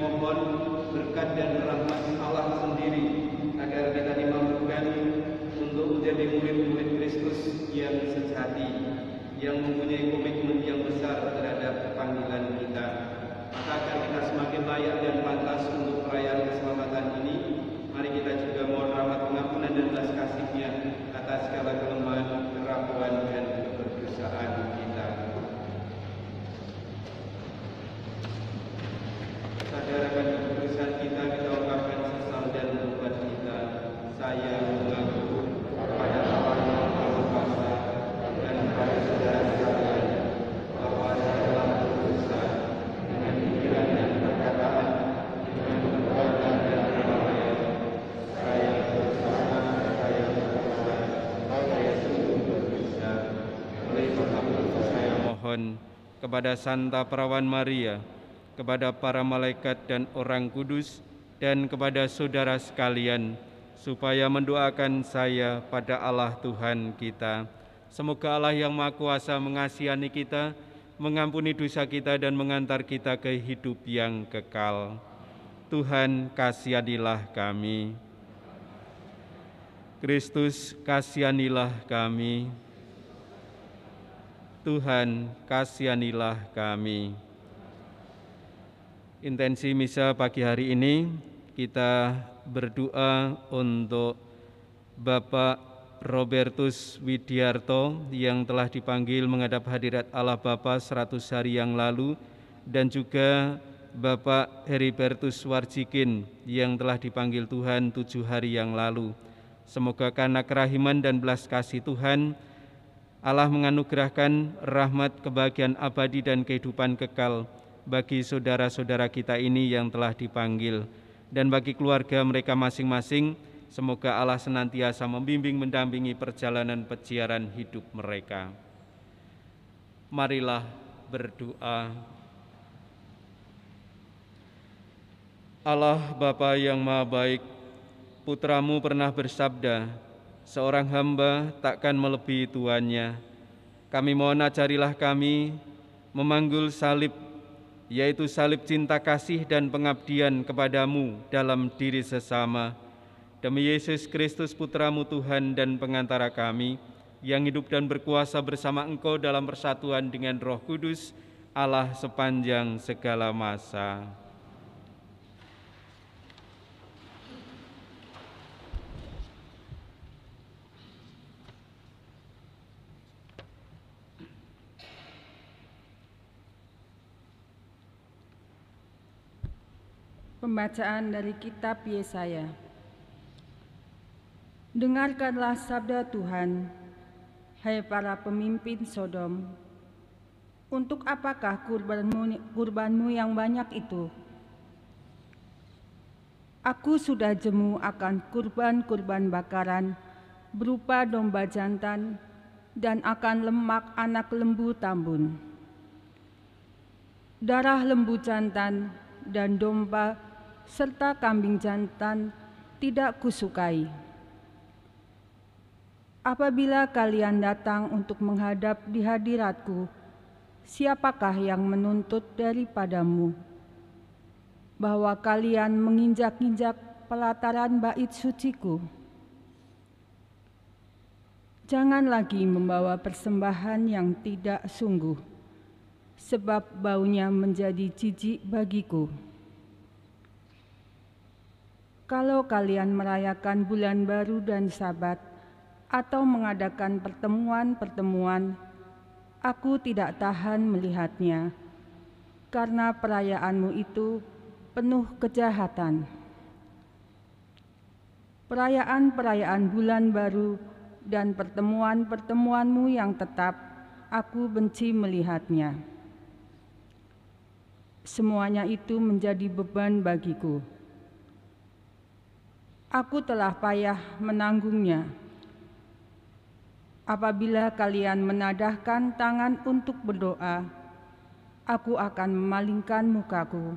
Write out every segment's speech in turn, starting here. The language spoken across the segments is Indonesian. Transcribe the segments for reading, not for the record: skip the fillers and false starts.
memohon berkat dan rahmat Allah sendiri agar kita dimampukan untuk menjadi murid-murid Kristus yang sejati, yang mempunyai komitmen yang besar terhadap panggilan kita. Maka agar kita semakin layak dan pantas untuk perayaan keselamatan ini, mari kita juga mohon rahmat pengampunan dan belas kasih-Nya atas segala kelemahan, kerapuan dan keberdosaan kita. Sadarakan keputusan kita ungkapkan sesal dan tobat kita. Saya mengaku kepada Allah yang Maha Kuasa dan kepada saudara sekalian bahwa saya telah berdosa dengan pikiran dan perkataan, dengan perbuatan dan kelalaian. Saya berdosa, saya sungguh berdosa. Oleh sebab itu saya mohon kepada Santa Perawan Maria, kepada para malaikat dan orang kudus, dan kepada saudara sekalian, supaya mendoakan saya pada Allah Tuhan kita. Semoga Allah yang Maha Kuasa mengasihani kita, mengampuni dosa kita, dan mengantar kita ke hidup yang kekal. Tuhan, kasihanilah kami. Kristus, kasihanilah kami. Tuhan, kasihanilah kami. Intensi misa pagi hari ini kita berdoa untuk Bapak Robertus Widiarto yang telah dipanggil menghadap hadirat Allah Bapa 100 hari yang lalu, dan juga Bapak Heribertus Warjikin yang telah dipanggil Tuhan 7 hari yang lalu. Semoga karena kerahiman dan belas kasih Tuhan, Allah menganugerahkan rahmat, kebahagiaan abadi dan kehidupan kekal bagi saudara-saudara kita ini yang telah dipanggil, dan bagi keluarga mereka masing-masing. Semoga Allah senantiasa membimbing mendampingi perjalanan peziaran hidup mereka. Marilah berdoa. Allah Bapa yang Maha Baik, Putramu pernah bersabda, seorang hamba takkan melebihi tuannya. Kami mohon ajarilah kami memanggul salib, yaitu salib cinta kasih dan pengabdian kepadamu dalam diri sesama. Demi Yesus Kristus Putramu Tuhan dan pengantara kami, yang hidup dan berkuasa bersama Engkau dalam persatuan dengan Roh Kudus, Allah sepanjang segala masa. Pembacaan dari kitab Yesaya. Dengarkanlah sabda Tuhan, hai para pemimpin Sodom. Untuk apakah kurbanmu yang banyak itu? Aku sudah jemu akan kurban-kurban bakaran berupa domba jantan dan akan lemak anak lembu tambun. Darah lembu jantan dan domba serta kambing jantan tidak kusukai. Apabila kalian datang untuk menghadap di hadiratku, siapakah yang menuntut daripadamu bahwa kalian menginjak-injak pelataran bait suciku? Jangan lagi membawa persembahan yang tidak sungguh, sebab baunya menjadi jijik bagiku. Kalau kalian merayakan bulan baru dan Sabat, atau mengadakan pertemuan-pertemuan, aku tidak tahan melihatnya, karena perayaanmu itu penuh kejahatan. Perayaan-perayaan bulan baru dan pertemuan-pertemuanmu yang tetap, aku benci melihatnya. Semuanya itu menjadi beban bagiku. Aku telah payah menanggungnya. Apabila kalian menadahkan tangan untuk berdoa, aku akan memalingkan mukaku.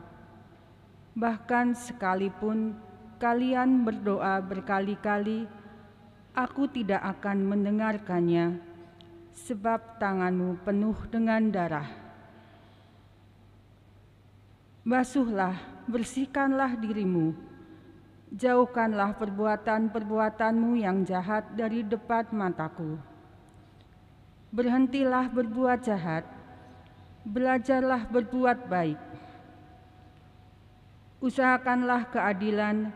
Bahkan sekalipun kalian berdoa berkali-kali, aku tidak akan mendengarkannya, sebab tanganmu penuh dengan darah. Basuhlah, bersihkanlah dirimu. Jauhkanlah perbuatan-perbuatanmu yang jahat dari depan mataku. Berhentilah berbuat jahat, belajarlah berbuat baik. Usahakanlah keadilan,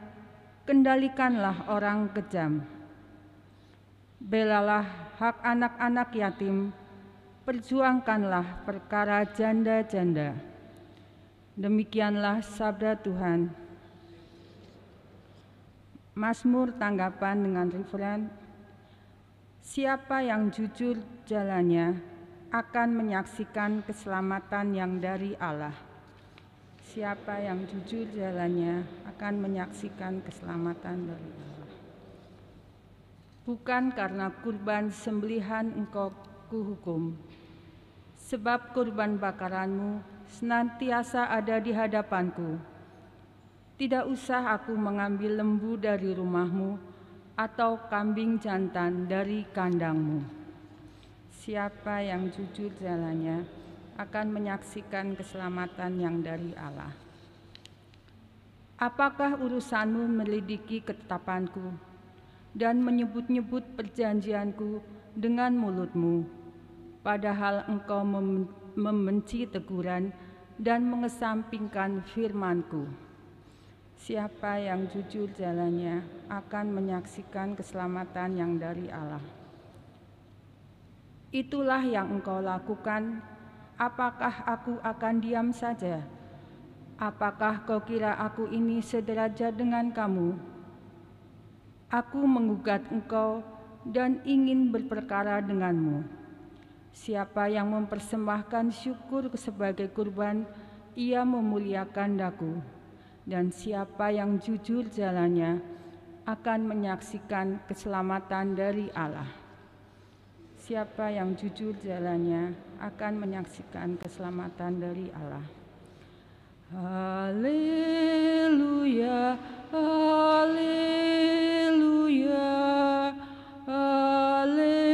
kendalikanlah orang kejam. Belalah hak anak-anak yatim, perjuangkanlah perkara janda-janda. Demikianlah sabda Tuhan. Mazmur tanggapan dengan referen, siapa yang jujur jalannya akan menyaksikan keselamatan yang dari Allah. Siapa yang jujur jalannya akan menyaksikan keselamatan dari Allah. Bukan karena kurban sembelihan engkau kuhukum, sebab kurban bakaranmu senantiasa ada di hadapanku. Tidak usah aku mengambil lembu dari rumahmu atau kambing jantan dari kandangmu. Siapa yang jujur jalannya akan menyaksikan keselamatan yang dari Allah. Apakah urusanmu melidiki ketetapanku dan menyebut-nyebut perjanjianku dengan mulutmu, padahal engkau membenci teguran dan mengesampingkan firman-Ku? Siapa yang jujur jalannya akan menyaksikan keselamatan yang dari Allah. Itulah yang engkau lakukan. Apakah aku akan diam saja? Apakah kau kira aku ini sederajat dengan kamu? Aku menggugat engkau dan ingin berperkara denganmu. Siapa yang mempersembahkan syukur sebagai kurban, ia memuliakan daku. Dan siapa yang jujur jalannya akan menyaksikan keselamatan dari Allah. Siapa yang jujur jalannya akan menyaksikan keselamatan dari Allah. Haleluya, haleluya, haleluya,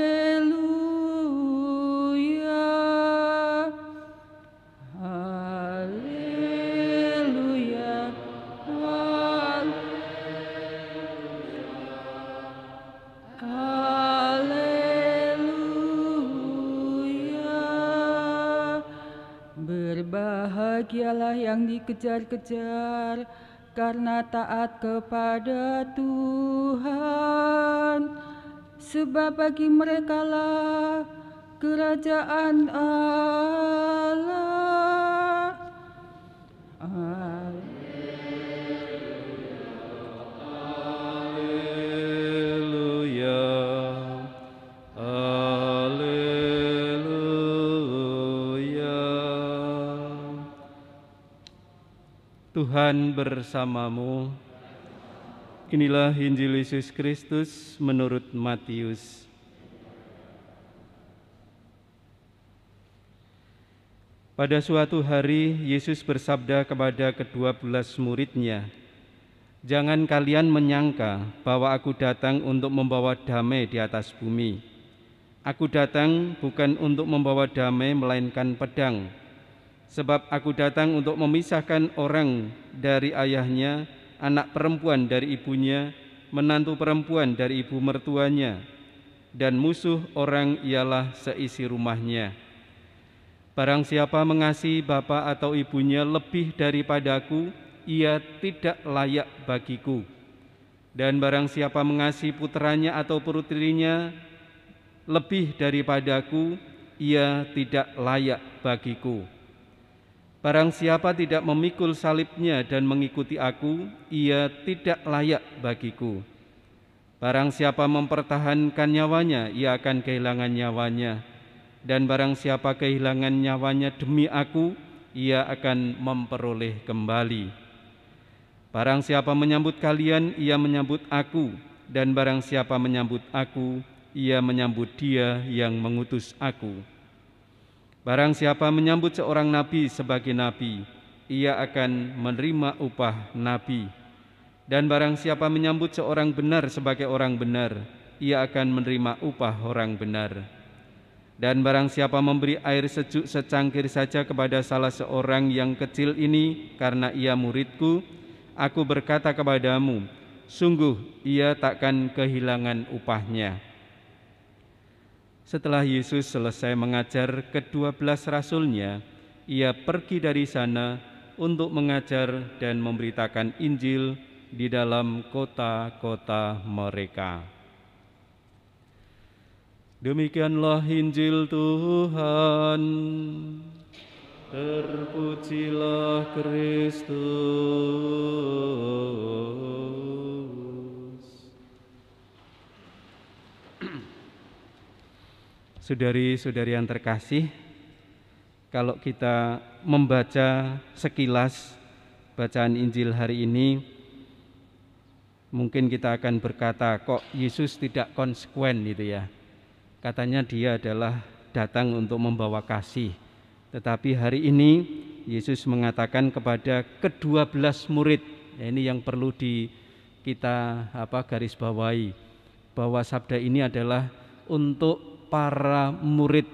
haleluya, haleluya. Berbahagialah yang dikejar-kejar karena taat kepada Tuhan, sebab bagi merekalah kerajaan Allah. Haleluya, haleluya. Tuhan bersamamu. Inilah Injil Yesus Kristus menurut Matius. Pada suatu hari, Yesus bersabda kepada ke-12 murid-Nya, "Jangan kalian menyangka bahwa aku datang untuk membawa damai di atas bumi. Aku datang bukan untuk membawa damai, melainkan pedang. Sebab aku datang untuk memisahkan orang dari ayahnya, anak perempuan dari ibunya, menantu perempuan dari ibu mertuanya, dan musuh orang ialah seisi rumahnya. Barang siapa mengasihi bapa atau ibunya lebih daripadaku, ia tidak layak bagiku. Dan barang siapa mengasihi putranya atau putrinya lebih daripadaku, ia tidak layak bagiku. Barang siapa tidak memikul salibnya dan mengikuti aku, ia tidak layak bagiku. Barang siapa mempertahankan nyawanya, ia akan kehilangan nyawanya. Dan barang siapa kehilangan nyawanya demi aku, ia akan memperoleh kembali. Barang siapa menyambut kalian, ia menyambut aku. Dan barang siapa menyambut aku, ia menyambut Dia yang mengutus aku. Barang siapa menyambut seorang nabi sebagai nabi, ia akan menerima upah nabi. Dan barang siapa menyambut seorang benar sebagai orang benar, ia akan menerima upah orang benar. Dan barang siapa memberi air sejuk secangkir saja kepada salah seorang yang kecil ini karena ia muridku, aku berkata kepadamu, sungguh ia takkan kehilangan upahnya. Setelah Yesus selesai mengajar ke-12 rasulnya, ia pergi dari sana untuk mengajar dan memberitakan Injil di dalam kota-kota mereka. Demikianlah Injil Tuhan. Terpujilah Kristus. Saudari-saudari yang terkasih, kalau kita membaca sekilas bacaan Injil hari ini, mungkin kita akan berkata, kok Yesus tidak konsekuen gitu ya. Katanya dia adalah datang untuk membawa kasih. Tetapi hari ini Yesus mengatakan kepada ke-12 murid, ya ini yang perlu kita garis bawahi, bahwa sabda ini adalah untuk para murid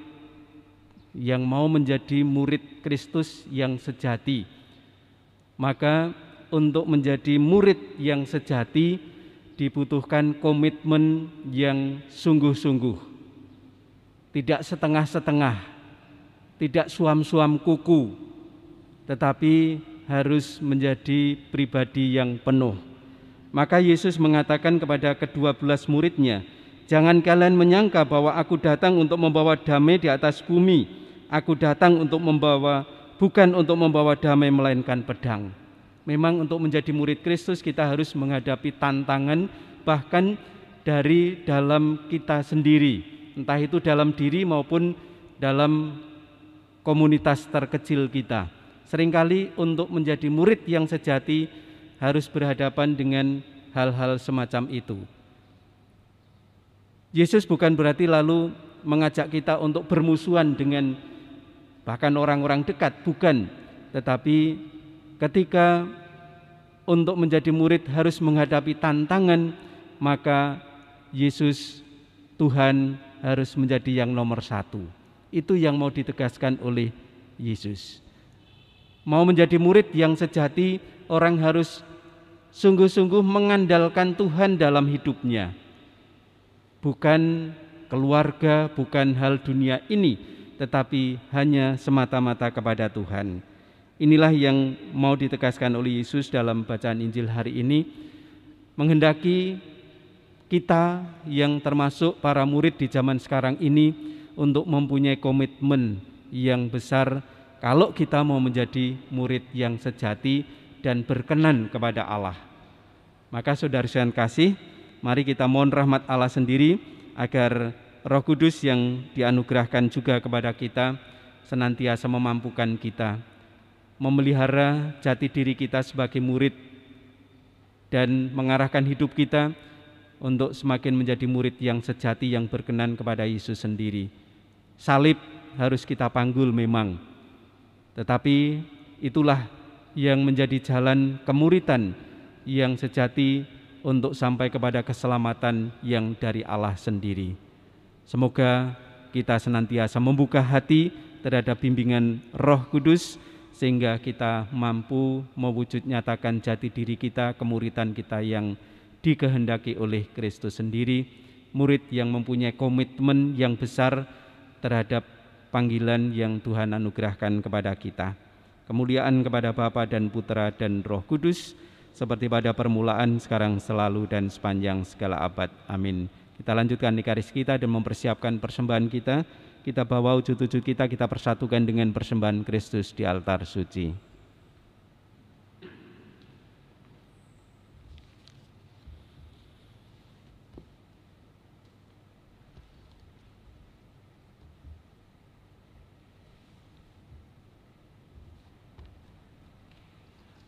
yang mau menjadi murid Kristus yang sejati. Maka untuk menjadi murid yang sejati dibutuhkan komitmen yang sungguh-sungguh. Tidak setengah-setengah, tidak suam-suam kuku, tetapi harus menjadi pribadi yang penuh. Maka Yesus mengatakan kepada ke-12 muridnya, jangan kalian menyangka bahwa aku datang untuk membawa damai di atas bumi. Aku datang bukan untuk membawa damai melainkan pedang. Memang untuk menjadi murid Kristus kita harus menghadapi tantangan bahkan dari dalam kita sendiri. Entah itu dalam diri maupun dalam komunitas terkecil kita. Seringkali untuk menjadi murid yang sejati harus berhadapan dengan hal-hal semacam itu. Yesus bukan berarti lalu mengajak kita untuk bermusuhan dengan bahkan orang-orang dekat, bukan. Tetapi ketika untuk menjadi murid harus menghadapi tantangan, maka Yesus Tuhan harus menjadi yang nomor satu. Itu yang mau ditegaskan oleh Yesus. Mau menjadi murid yang sejati, orang harus sungguh-sungguh mengandalkan Tuhan dalam hidupnya. Bukan keluarga, bukan hal dunia ini, tetapi hanya semata-mata kepada Tuhan. Inilah yang mau ditegaskan oleh Yesus dalam bacaan Injil hari ini, menghendaki kita yang termasuk para murid di zaman sekarang ini untuk mempunyai komitmen yang besar kalau kita mau menjadi murid yang sejati dan berkenan kepada Allah. Maka saudara-saudara kasih, mari kita mohon rahmat Allah sendiri agar Roh Kudus yang dianugerahkan juga kepada kita senantiasa memampukan kita memelihara jati diri kita sebagai murid dan mengarahkan hidup kita untuk semakin menjadi murid yang sejati yang berkenan kepada Yesus sendiri. Salib harus kita panggul memang, tetapi itulah yang menjadi jalan kemuridan yang sejati untuk sampai kepada keselamatan yang dari Allah sendiri. Semoga kita senantiasa membuka hati terhadap bimbingan Roh Kudus sehingga kita mampu mewujud nyatakan jati diri kita, kemuridan kita yang dikehendaki oleh Kristus sendiri, murid yang mempunyai komitmen yang besar terhadap panggilan yang Tuhan anugerahkan kepada kita. Kemuliaan kepada Bapa dan Putra dan Roh Kudus, seperti pada permulaan, sekarang, selalu, dan sepanjang segala abad. Amin. Kita lanjutkan Ekaris kita dan mempersiapkan persembahan kita. Kita bawa wujud-wujud kita persatukan dengan persembahan Kristus di altar suci.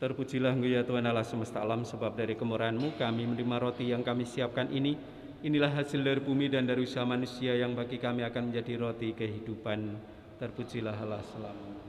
Terpujilah Engkau ya Tuhan Allah semesta alam, sebab dari kemurahan-Mu kami menerima roti yang kami siapkan ini. Inilah hasil dari bumi dan dari usaha manusia yang bagi kami akan menjadi roti kehidupan. Terpujilah Allah selamanya.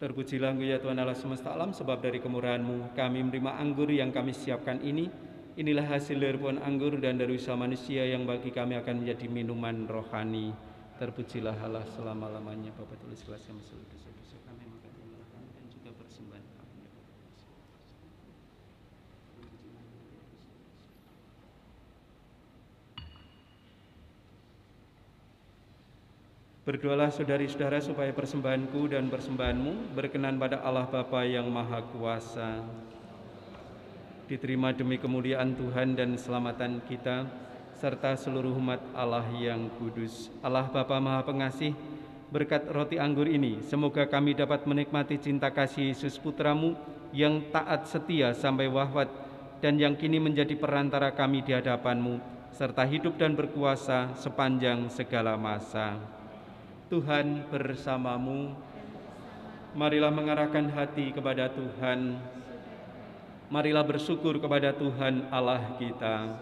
Terpujilah Engkau ya Tuhan Allah semesta alam, sebab dari kemurahan-Mu kami menerima anggur yang kami siapkan ini. Inilah hasil dari pohon anggur dan dari usaha manusia yang bagi kami akan menjadi minuman rohani. Terpujilah Allah selama-lamanya. Bapa tulis kelas yang seluruh dosa-dosa kami, maka terimalah kami dan juga persembahan kami. Berdoalah saudari-saudara supaya persembahanku dan persembahanmu berkenan pada Allah Bapa yang Maha Kuasa. Diterima demi kemuliaan Tuhan dan keselamatan kita, serta seluruh umat Allah yang kudus. Allah Bapa Maha Pengasih, berkat roti anggur ini, semoga kami dapat menikmati cinta kasih Yesus Putramu yang taat setia sampai wafat dan yang kini menjadi perantara kami di hadapan-Mu, serta hidup dan berkuasa sepanjang segala masa. Tuhan bersamamu, marilah mengarahkan hati kepada Tuhan, marilah bersyukur kepada Tuhan Allah kita.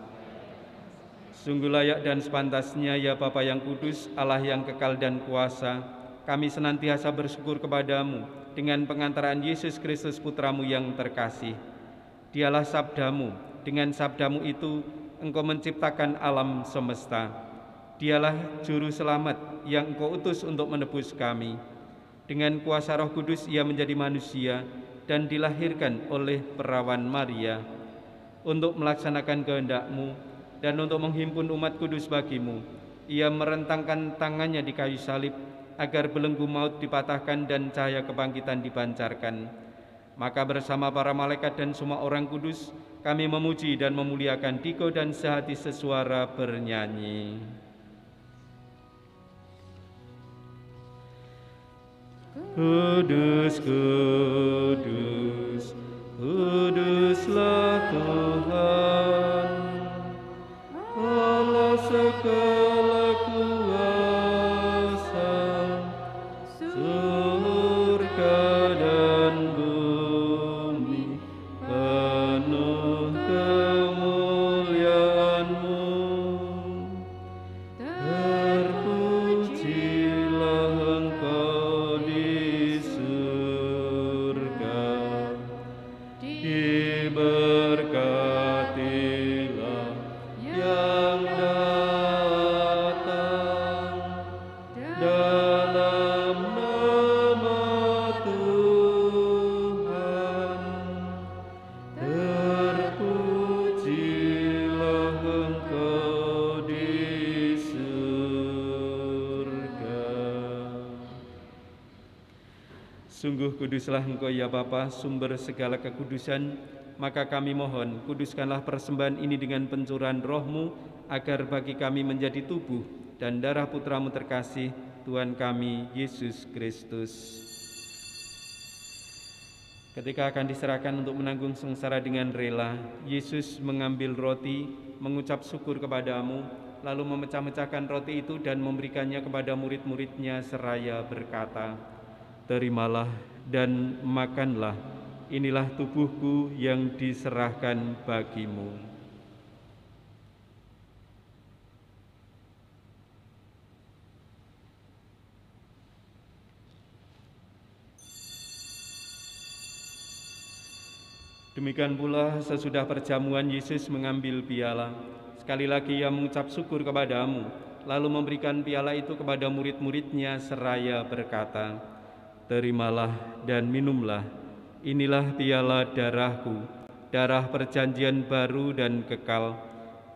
Sungguh layak dan sepantasnya ya Bapa yang kudus, Allah yang kekal dan kuasa, kami senantiasa bersyukur kepadamu dengan pengantaran Yesus Kristus Putramu yang terkasih. Dialah sabdamu, dengan sabdamu itu Engkau menciptakan alam semesta. Dialah juru selamat yang Engkau utus untuk menebus kami. Dengan kuasa Roh Kudus Ia menjadi manusia dan dilahirkan oleh perawan Maria untuk melaksanakan kehendak-Mu dan untuk menghimpun umat kudus bagi-Mu. Ia merentangkan tangannya di kayu salib agar belenggu maut dipatahkan dan cahaya kebangkitan dipancarkan. Maka bersama para malaikat dan semua orang kudus kami memuji dan memuliakan Dikau dan sehati sesuara bernyanyi. Kudus, kudus, kuduslah Tuhan, Allah segala kuasa, surga dan bumi penuh kemuliaan-Mu. Terpujilah Engkau di surga, diberkatilah yang datang dalam nama Tuhan. Terpujilah Engkau di surga. Sungguh kuduslah Engkau ya Bapa, sumber segala kekudusan. Maka kami mohon, kuduskanlah persembahan ini dengan pencurahan Roh-Mu, agar bagi kami menjadi tubuh dan darah Putra-Mu terkasih, Tuhan kami Yesus Kristus. Ketika akan diserahkan untuk menanggung sengsara dengan rela, Yesus mengambil roti, mengucap syukur kepadamu, lalu memecah-mecahkan roti itu dan memberikannya kepada murid-muridnya seraya berkata, "Terimalah dan makanlah, inilah tubuhku yang diserahkan bagimu." Demikian pula sesudah perjamuan Yesus mengambil piala. Sekali lagi Ia mengucap syukur kepadamu, lalu memberikan piala itu kepada murid-muridnya seraya berkata, "Terimalah dan minumlah, inilah piala darahku, darah perjanjian baru dan kekal,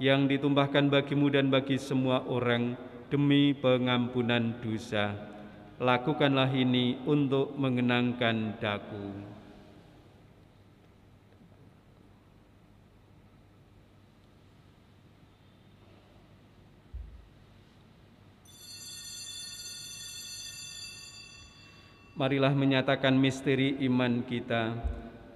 yang ditumpahkan bagimu dan bagi semua orang demi pengampunan dosa. Lakukanlah ini untuk mengenangkan daku." Marilah menyatakan misteri iman kita.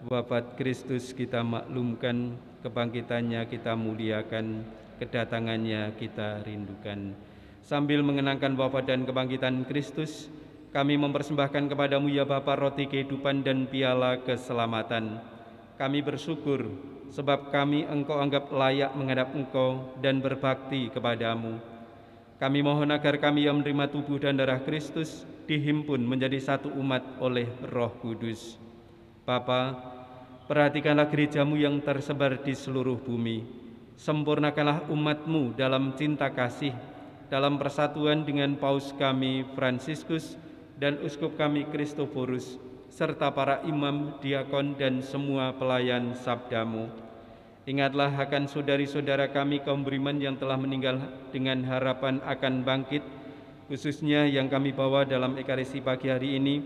Wafat Kristus kita maklumkan, kebangkitannya kita muliakan, kedatangannya kita rindukan. Sambil mengenangkan wafat dan kebangkitan Kristus, kami mempersembahkan kepadamu ya Bapa roti kehidupan dan piala keselamatan. Kami bersyukur sebab kami Engkau anggap layak menghadap Engkau dan berbakti kepadamu. Kami mohon agar kami yang menerima tubuh dan darah Kristus dihimpun menjadi satu umat oleh Roh Kudus. Bapa, perhatikanlah gerejamu yang tersebar di seluruh bumi. Sempurnakanlah umat-Mu dalam cinta kasih, dalam persatuan dengan Paus kami Fransiskus dan Uskup kami Kristoforus, serta para imam, diakon, dan semua pelayan sabda-Mu. Ingatlah akan saudari-saudara kami kaum beriman yang telah meninggal dengan harapan akan bangkit, khususnya yang kami bawa dalam Ekaristi pagi hari ini,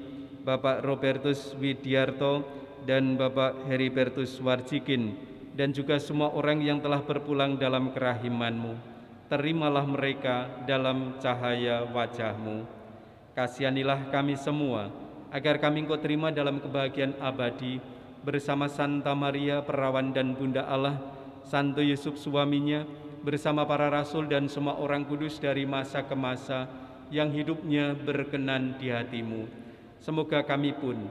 Bapak Robertus Widiarto dan Bapak Heribertus Warjikin, dan juga semua orang yang telah berpulang dalam kerahiman-Mu. Terimalah mereka dalam cahaya wajah-Mu. Kasihanilah kami semua, agar kami Engkau terima dalam kebahagiaan abadi, bersama Santa Maria Perawan dan Bunda Allah, Santo Yusuf suaminya, bersama para rasul dan semua orang kudus dari masa ke masa yang hidupnya berkenan di hati-Mu. Semoga kami pun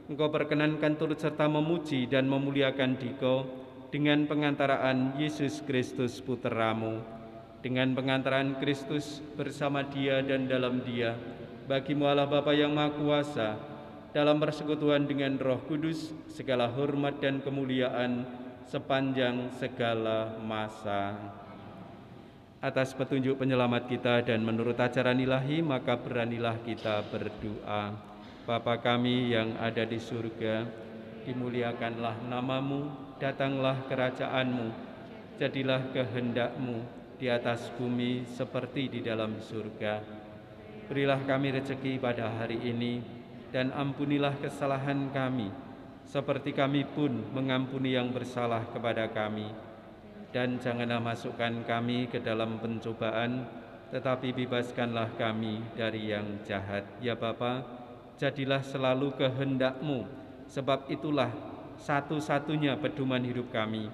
Engkau perkenankan turut serta memuji dan memuliakan Dikau dengan pengantaraan Yesus Kristus Putra-Mu. Dengan pengantaraan Kristus bersama Dia dan dalam Dia, bagi-Mu Allah Bapa yang Maha Kuasa, dalam persekutuan dengan Roh Kudus, segala hormat dan kemuliaan sepanjang segala masa. Atas petunjuk penyelamat kita dan menurut ajaran ilahi, maka beranilah kita berdoa. Bapa kami yang ada di surga, dimuliakanlah nama-Mu, datanglah kerajaan-Mu, jadilah kehendak-Mu di atas bumi seperti di dalam surga. Berilah kami rezeki pada hari ini, dan ampunilah kesalahan kami, seperti kami pun mengampuni yang bersalah kepada kami. Dan janganlah masukkan kami ke dalam pencobaan, tetapi bebaskanlah kami dari yang jahat. Ya Bapa, jadilah selalu kehendak-Mu, sebab itulah satu-satunya pedoman hidup kami.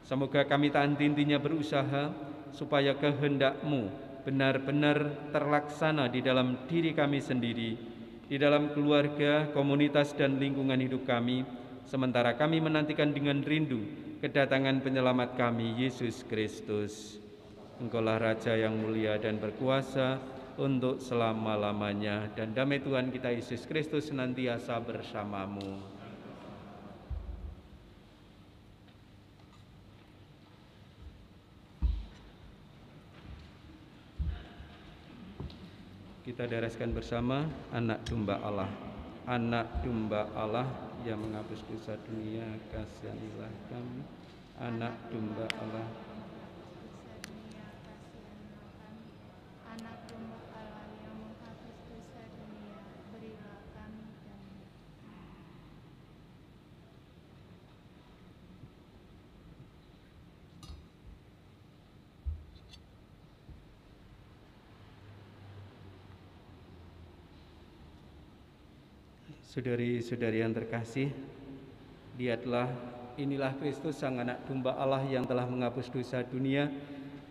Semoga kami tak henti-hentinya berusaha, supaya kehendak-Mu benar-benar terlaksana di dalam diri kami sendiri, di dalam keluarga, komunitas, dan lingkungan hidup kami, sementara kami menantikan dengan rindu kedatangan penyelamat kami, Yesus Kristus. Engkaulah Raja yang mulia dan berkuasa untuk selama-lamanya, dan damai Tuhan kita Yesus Kristus senantiasa bersama-Mu. Kita dareskan bersama Anak Domba Allah. Anak Domba Allah yang menghapus dosa dunia, kasihanilah kami. Anak Domba Allah. Anak Domba Allah yang menghapus dosa dunia, berilah kami damai. Saudari-saudari yang terkasih, lihatlah, inilah Kristus Sang Anak Domba Allah yang telah menghapus dosa dunia.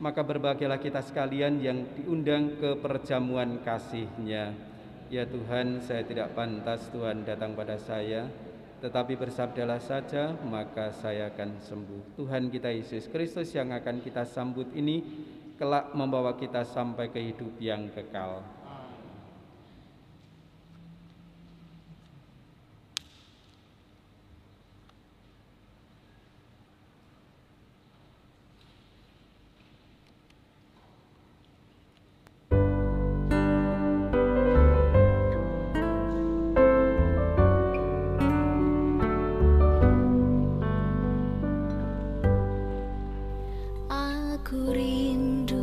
Maka berbahagialah kita sekalian yang diundang ke perjamuan kasih-Nya. Ya Tuhan, saya tidak pantas Tuhan datang pada saya, tetapi bersabdalah saja, maka saya akan sembuh. Tuhan kita Yesus Kristus yang akan kita sambut ini, kelak membawa kita sampai ke hidup yang kekal. Aku rindu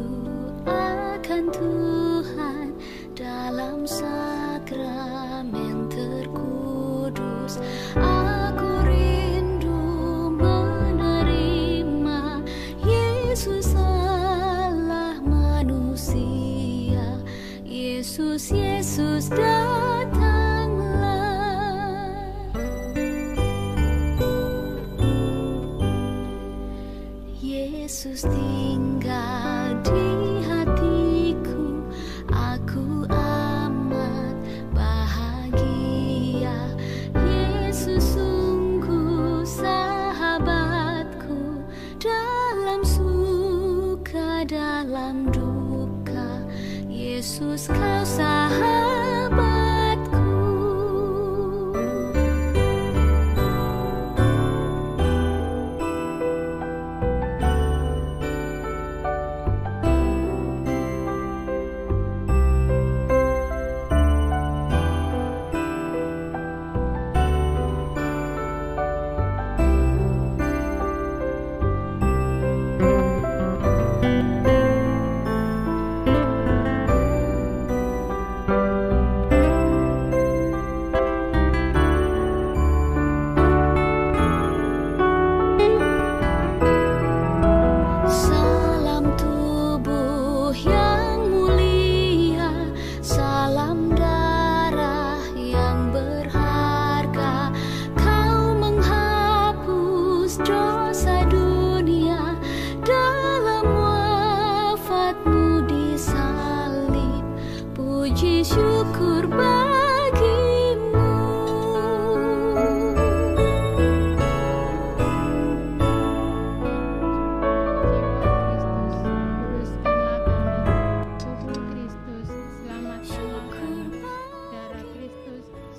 akan Tuhan dalam sakramen terkudus. Aku rindu menerima Yesus Allah manusia. Yesus, Yesus datanglah. Yesus tinggal di hatiku, aku amat bahagia. Yesus sungguh sahabatku, dalam suka, dalam duka. Yesus kau sahabatku. Salam tubuh yang mulia, salam darah yang berharga. Kau menghapus dosa dunia dalam wafatmu di salib. Puji syukur bagimu.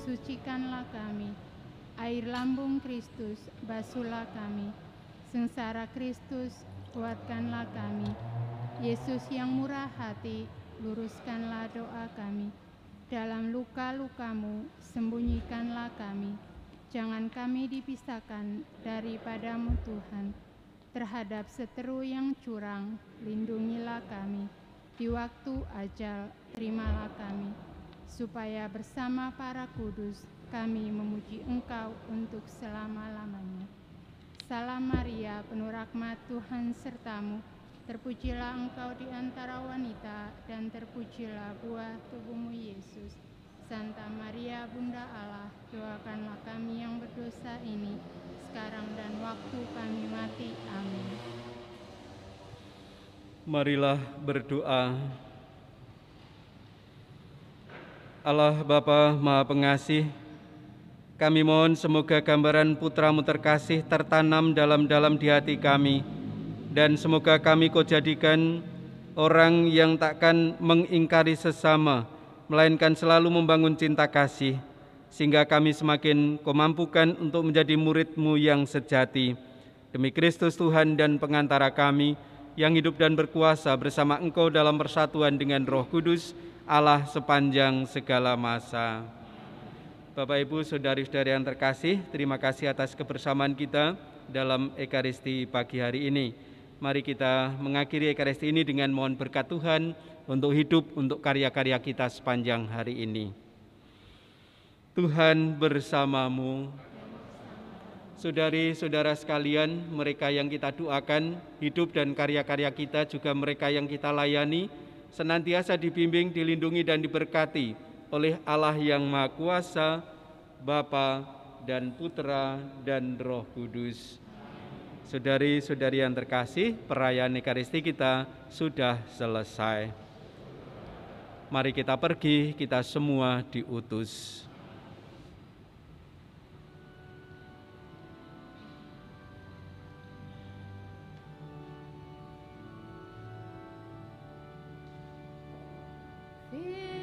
Sucikanlah kami. Air lambung Kristus, basuhlah kami. Sengsara Kristus, kuatkanlah kami. Yesus yang murah hati, luruskanlah doa kami. Dalam luka-lukamu, sembunyikanlah kami. Jangan kami dipisahkan daripadamu Tuhan. Terhadap seteru yang curang, lindungilah kami. Di waktu ajal, terimalah kami. Supaya bersama para kudus kami memuji Engkau untuk selama-lamanya. Salam Maria, penuh rahmat Tuhan sertamu. Terpujilah Engkau di antara wanita, dan terpujilah buah tubuhmu Yesus. Santa Maria, Bunda Allah, doakanlah kami yang berdosa ini, sekarang dan waktu kami mati. Amin. Marilah berdoa. Allah Bapa Maha Pengasih, kami mohon semoga gambaran Putra-Mu terkasih tertanam dalam-dalam di hati kami, dan semoga kami Kau jadikan orang yang takkan mengingkari sesama, melainkan selalu membangun cinta kasih, sehingga kami semakin Kau mampukan untuk menjadi murid-Mu yang sejati. Demi Kristus Tuhan dan pengantara kami, yang hidup dan berkuasa bersama Engkau dalam persatuan dengan Roh Kudus, Allah sepanjang segala masa. Bapak Ibu, saudari-saudari yang terkasih, terima kasih atas kebersamaan kita dalam Ekaristi pagi hari ini. Mari kita mengakhiri Ekaristi ini dengan mohon berkat Tuhan untuk hidup, untuk karya-karya kita sepanjang hari ini. Tuhan bersamamu. Saudari-saudara sekalian, mereka yang kita doakan, hidup dan karya-karya kita, juga mereka yang kita layani, senantiasa dibimbing, dilindungi, dan diberkati oleh Allah yang Maha Kuasa, Bapa dan Putra dan Roh Kudus. Saudari-saudari yang terkasih, perayaan Ekaristi kita sudah selesai. Mari kita pergi, kita semua diutus. Feel